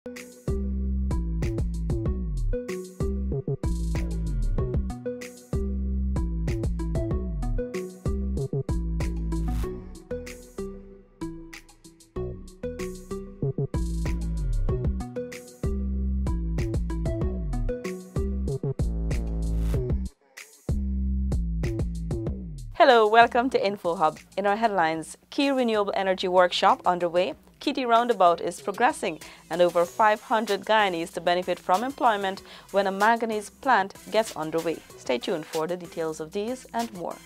Hello, welcome to InfoHub. In our headlines, key renewable energy workshop underway, Cheddi roundabout is progressing, and over 500 Guyanese to benefit from employment when a manganese plant gets underway. Stay tuned for the details of these and more.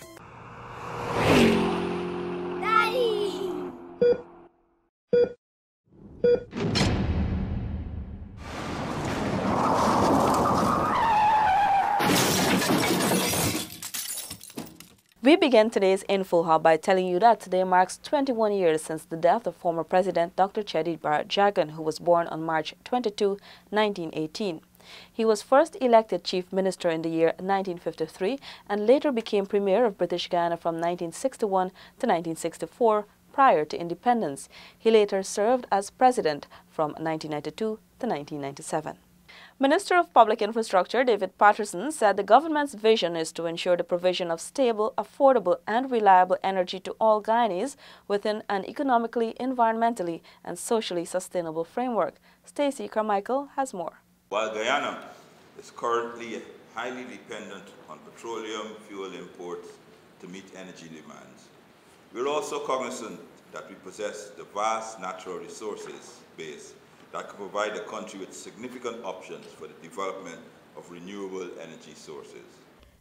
Daddy! We begin today's Info Hub by telling you that today marks 21 years since the death of former President Dr. Cheddi Jagan, who was born on March 22, 1918. He was first elected Chief Minister in the year 1953 and later became Premier of British Guyana from 1961 to 1964 prior to independence. He later served as President from 1992 to 1997. Minister of Public Infrastructure David Patterson said the government's vision is to ensure the provision of stable, affordable and reliable energy to all Guyanese within an economically, environmentally and socially sustainable framework. Stacey Carmichael has more. While Guyana is currently highly dependent on petroleum fuel imports to meet energy demands, we're also cognizant that we possess the vast natural resources base that can provide the country with significant options for the development of renewable energy sources.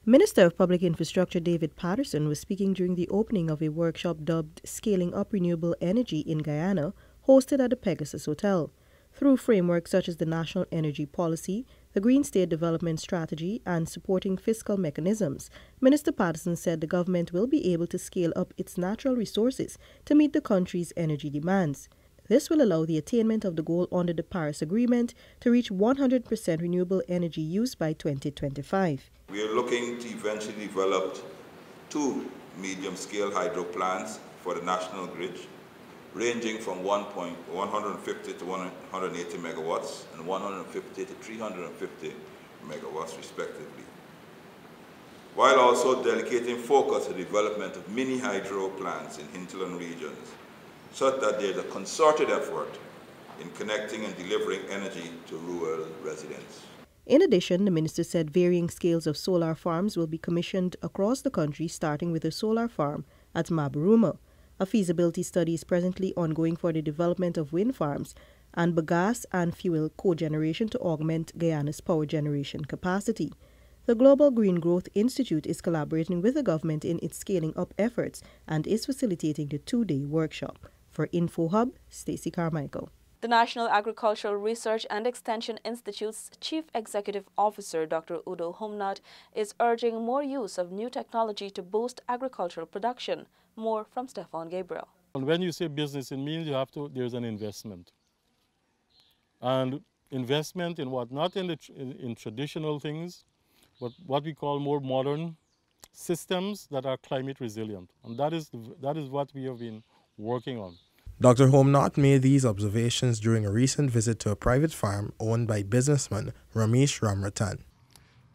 Minister of Public Infrastructure David Patterson was speaking during the opening of a workshop dubbed Scaling Up Renewable Energy in Guyana, hosted at the Pegasus Hotel. Through frameworks such as the National Energy Policy, the Green State Development Strategy, and supporting fiscal mechanisms, Minister Patterson said the government will be able to scale up its natural resources to meet the country's energy demands. This will allow the attainment of the goal under the Paris Agreement to reach 100% renewable energy use by 2025. We are looking to eventually develop 2 medium-scale hydro plants for the national grid, ranging from 150 to 180 megawatts and 150 to 350 megawatts respectively, while also dedicating focus to the development of mini hydro plants in hinterland regions, so that there is a concerted effort in connecting and delivering energy to rural residents. In addition, the minister said varying scales of solar farms will be commissioned across the country, starting with a solar farm at Mabaruma. A feasibility study is presently ongoing for the development of wind farms and bagasse and fuel cogeneration to augment Guyana's power generation capacity. The Global Green Growth Institute is collaborating with the government in its scaling up efforts and is facilitating the 2-day workshop. For InfoHub, Stacey Carmichael. The National Agricultural Research and Extension Institute's Chief Executive Officer, Dr. Udo Humnat, is urging more use of new technology to boost agricultural production. More from Stefan Gabriel. When you say business, it means there's an investment. And investment in what? Not in traditional things, but what we call more modern systems that are climate resilient. And that is what we have been working on. Dr. Humnat made these observations during a recent visit to a private farm owned by businessman Ramesh Ramratan.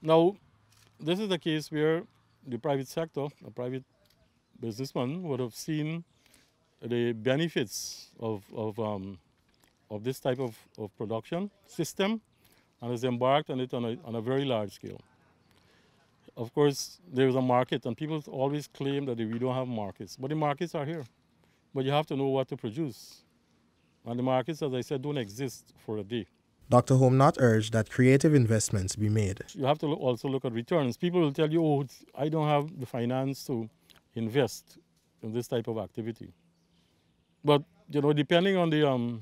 Now, this is the case where the private sector, a private businessman, would have seen the benefits of this type of production system and has embarked on it on a very large scale. Of course, there is a market, and people always claim that we don't have markets, but the markets are here. But you have to know what to produce. And the markets, as I said, don't exist for a day. Dr. Humnat urged that creative investments be made. You have to also look at returns. People will tell you, oh, I don't have the finance to invest in this type of activity. But, depending on the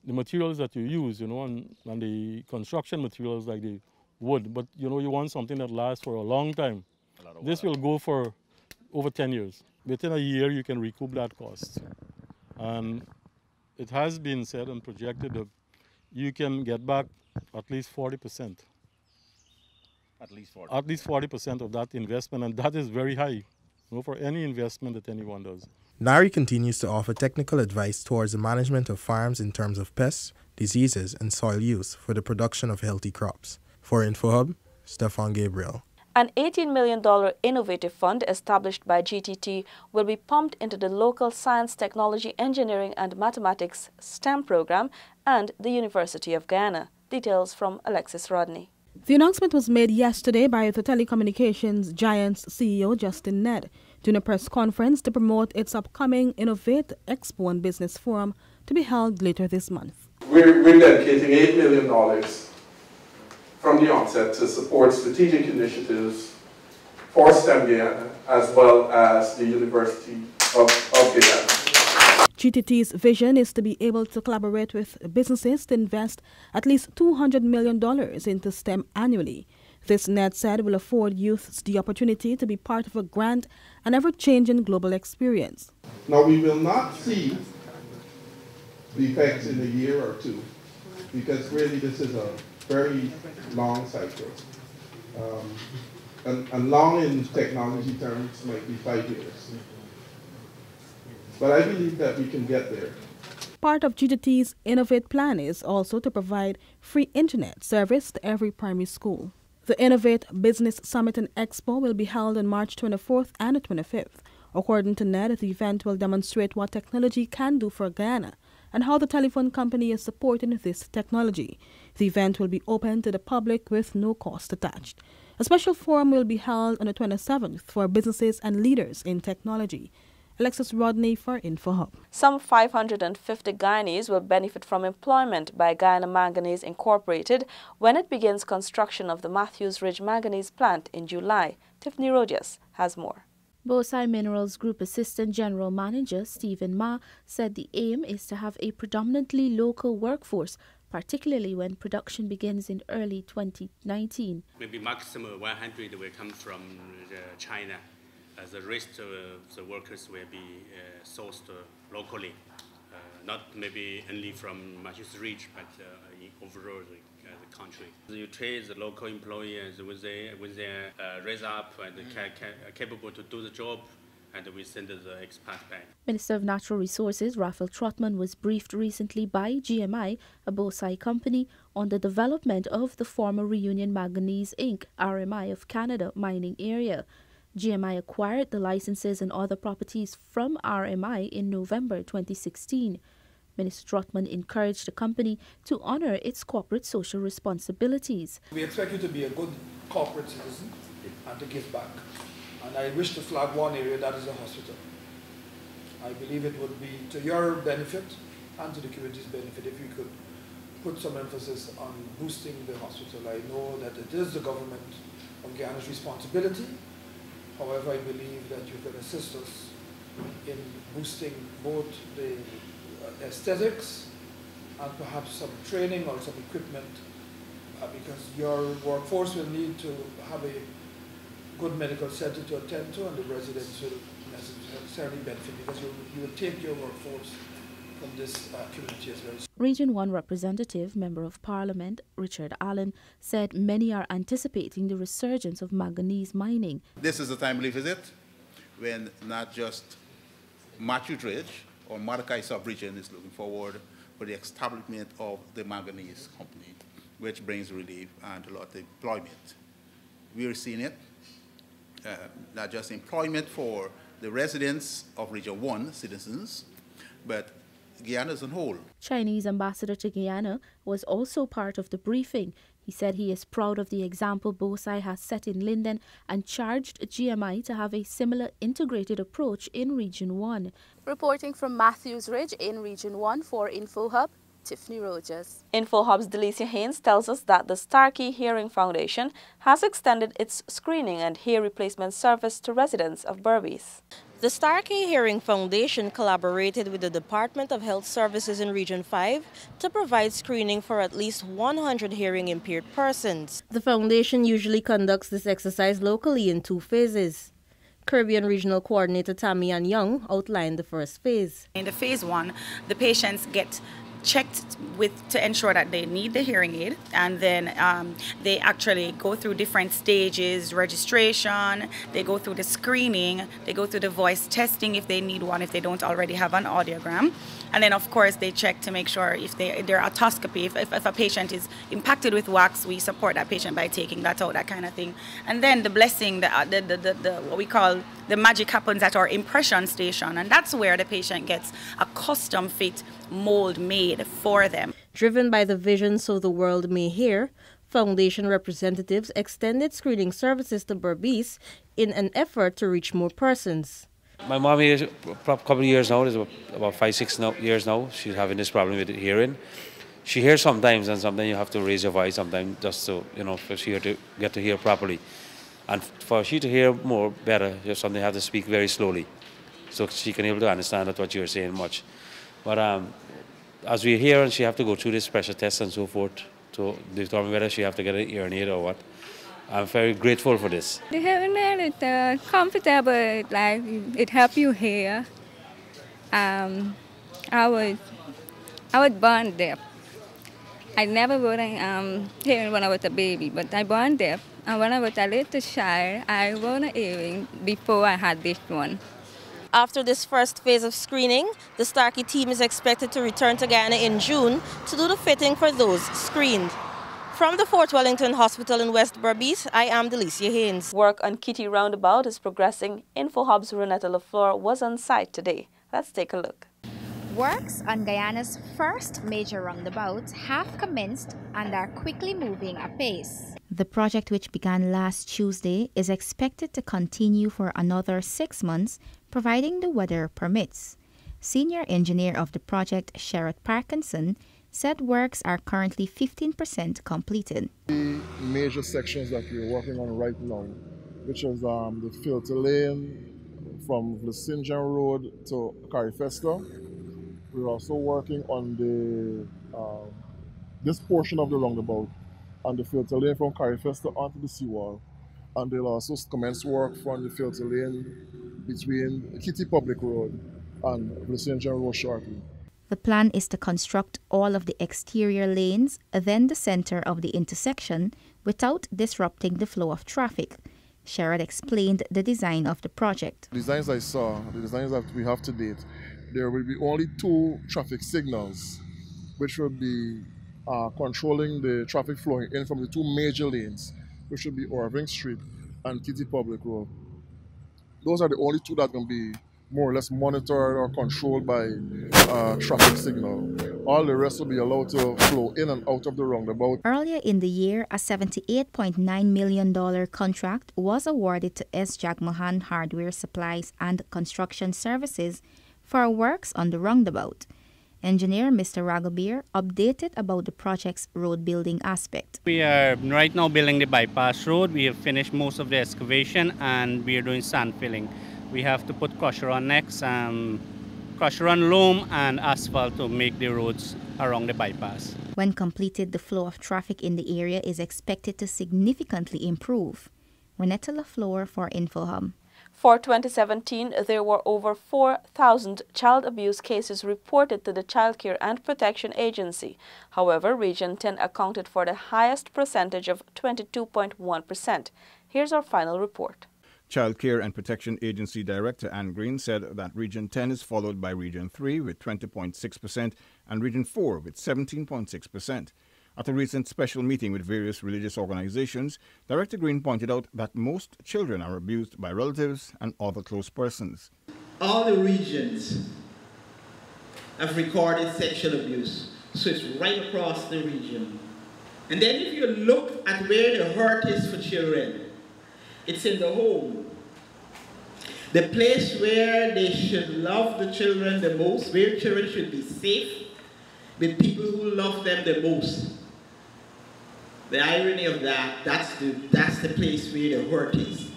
materials that you use, and the construction materials like the wood, but, you want something that lasts for a long time. This will go for over 10 years. Within a year, you can recoup that cost. And it has been said and projected that you can get back at least 40%. At least 40%. At least 40% of that investment, and that is very high for any investment that anyone does. NARI continues to offer technical advice towards the management of farms in terms of pests, diseases, and soil use for the production of healthy crops. For InfoHub, Stefan Gabriel. An $18 million innovative fund established by GTT will be pumped into the local science, technology, engineering and mathematics STEM program and the University of Guyana. Details from Alexis Rodney. The announcement was made yesterday by the telecommunications giant's CEO Justin Ned during a press conference to promote its upcoming Innovate Expo and Business Forum to be held later this month. We're dedicating $8 million from the onset to support strategic initiatives for STEM Guyana as well as the University of Guyana. GTT's vision is to be able to collaborate with businesses to invest at least $200 million into STEM annually. This, Ned said, will afford youths the opportunity to be part of a grand and ever-changing global experience. Now, we will not see the effects in a year or two, because really this is a very long cycle. And long in technology terms might be 5 years. But I believe that we can get there. Part of GTT's Innovate plan is also to provide free internet service to every primary school. The Innovate Business Summit and Expo will be held on March 24th and 25th. According to Ned, the event will demonstrate what technology can do for Guyana and how the telephone company is supporting this technology. The event will be open to the public with no cost attached. A special forum will be held on the 27th for businesses and leaders in technology. Alexis Rodney for InfoHub. Some 550 Guyanese will benefit from employment by Guyana Manganese Incorporated when it begins construction of the Matthews Ridge Manganese plant in July. Tiffany Rogers has more. Bosai Minerals Group Assistant General Manager Stephen Ma said the aim is to have a predominantly local workforce, particularly when production begins in early 2019. Maybe maximum 100 will come from China. The rest of the workers will be sourced locally, not maybe only from Matthews Ridge, but overall the country. You train the local employees when they raise up and capable to do the job, and we send the expat back. Minister of Natural Resources Raphael Trotman was briefed recently by GMI, a Bosai company, on the development of the former Reunion Manganese Inc. RMI of Canada mining area. GMI acquired the licenses and other properties from RMI in November 2016. Minister Trotman encouraged the company to honor its corporate social responsibilities. We expect you to be a good corporate citizen and to give back. And I wish to flag one area, that is the hospital. I believe it would be to your benefit and to the community's benefit if you could put some emphasis on boosting the hospital. I know that it is the government of Guyana's responsibility. However, I believe that you can assist us in boosting both the aesthetics and perhaps some training or some equipment, because your workforce will need to have a good medical center to attend to, and the residents will necessarily benefit because you will take your workforce from this community as well. Region 1 representative, Member of Parliament Richard Allen, said many are anticipating the resurgence of manganese mining. This is a timely visit when not just Matthews Ridge or Mordecai sub-region is looking forward for the establishment of the manganese company, which brings relief and a lot of employment. We are seeing it, not just employment for the residents of Region 1 citizens, but Guyana as a whole. Chinese ambassador to Guyana was also part of the briefing. He said he is proud of the example Bosai has set in Linden and charged GMI to have a similar integrated approach in Region 1. Reporting from Matthews Ridge in Region 1 for InfoHub, Tiffany Rogers. InfoHub's Delicia Haynes tells us that the Starkey Hearing Foundation has extended its screening and hair replacement service to residents of Berbice. The Starkey Hearing Foundation collaborated with the Department of Health Services in Region 5 to provide screening for at least 100 hearing-impaired persons. The foundation usually conducts this exercise locally in 2 phases. Caribbean Regional Coordinator Tammy Ann Young outlined the first phase. In the phase 1, the patients get checked to ensure that they need the hearing aid, and then they actually go through different stages: registration, they go through the screening, they go through the voice testing if they need one, if they don't already have an audiogram. And then, of course, they check to make sure if their otoscopy, if a patient is impacted with wax, we support that patient by taking that out, that kind of thing. And then the blessing, the what we call the magic happens at our impression station, and that's where the patient gets a custom fit mold made for them. Driven by the vision So the World May Hear, Foundation representatives extended screening services to Berbice in an effort to reach more persons. My mom is a couple of years now, it's about 5-6 years now, she's having this problem with hearing. She hears sometimes, and sometimes you have to raise your voice sometimes just so, for she to get to hear properly. And for she to hear more better, you sometimes have to speak very slowly so she can be able to understand what you're saying much. But as we hear, and she have to go through this pressure test and so forth to determine whether she have to get an hearing aid or what. I'm very grateful for this. The hearing aid is comfortable, like it helps you hear. I was born deaf. I never was hearing when I was a baby, but I born deaf. And when I was a little child, I wore an earring before I had this one. After this first phase of screening, the Starkey team is expected to return to Guyana in June to do the fitting for those screened. From the Fort Wellington Hospital in West Berbice, I am Delicia Haynes. Work on Kitty Roundabout is progressing. InfoHub's Renetta LaFleur was on site today. Let's take a look. Works on Guyana's first major roundabout have commenced and are quickly moving apace. The project, which began last Tuesday, is expected to continue for another 6 months, providing the weather permits. Senior engineer of the project, Sherrod Parkinson, said works are currently 15% completed. The major sections that we're working on right now, which is the filter lane from the St. John Road to Carifesta. We're also working on this portion of the roundabout and the filter lane from Carifesta onto the seawall. And they'll also commence work from the filter lane between Kitty Public Road and the St. John Road shortly. The plan is to construct all of the exterior lanes, then the center of the intersection, without disrupting the flow of traffic. Sherrod explained the design of the project. The designs I saw, the designs that we have to date, there will be only 2 traffic signals, which will be controlling the traffic flowing in from the 2 major lanes, which will be Irving Street and Kitty Public Road. Those are the only 2 that can be more or less monitored or controlled by traffic signal. All the rest will be allowed to flow in and out of the roundabout. Earlier in the year, a $78.9 million contract was awarded to S. Jagmohan Hardware Supplies and Construction Services for works on the roundabout. Engineer Mr. Ragobir updated about the project's road building aspect. We are right now building the bypass road. We have finished most of the excavation and we are doing sand filling. We have to put crusher on next, crusher on loam and asphalt to make the roads around the bypass. When completed, the flow of traffic in the area is expected to significantly improve. Renetta LaFleur for InfoHub. For 2017, there were over 4,000 child abuse cases reported to the Child Care and Protection Agency. However, Region 10 accounted for the highest percentage of 22.1%. Here's our final report. Child Care and Protection Agency Director Ann Green said that Region 10 is followed by Region 3 with 20.6% and Region 4 with 17.6%. At a recent special meeting with various religious organizations, Director Green pointed out that most children are abused by relatives and other close persons. All the regions have recorded sexual abuse, so it's right across the region. And then if you look at where the hurt is for children, it's in the home. The place where they should love the children the most, where children should be safe with people who love them the most. The irony of that's the place where the hurt is.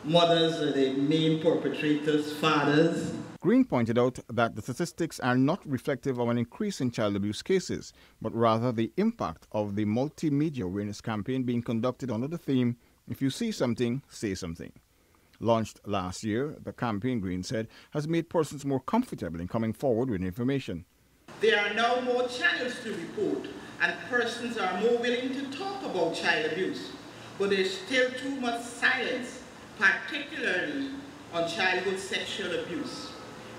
Mothers are the main perpetrators, fathers. Green pointed out that the statistics are not reflective of an increase in child abuse cases, but rather the impact of the multimedia awareness campaign being conducted under the theme, "If you see something, say something." Launched last year, the campaign, Green said, has made persons more comfortable in coming forward with information. There are now more channels to report, and persons are more willing to talk about child abuse. But there's still too much silence, particularly on childhood sexual abuse,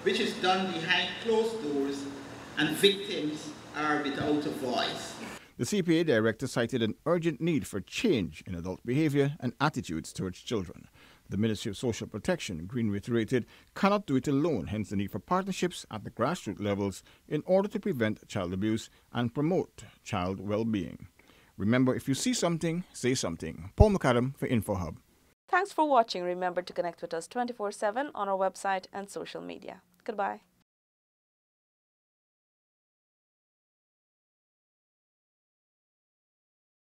which is done behind closed doors, and victims are without a voice. The CPA director cited an urgent need for change in adult behavior and attitudes towards children. The Ministry of Social Protection, Green reiterated, cannot do it alone, hence the need for partnerships at the grassroots levels in order to prevent child abuse and promote child well-being. Remember, if you see something, say something. Paul McAdam for InfoHub. Thanks for watching. Remember to connect with us 24/7 on our website and social media. Goodbye.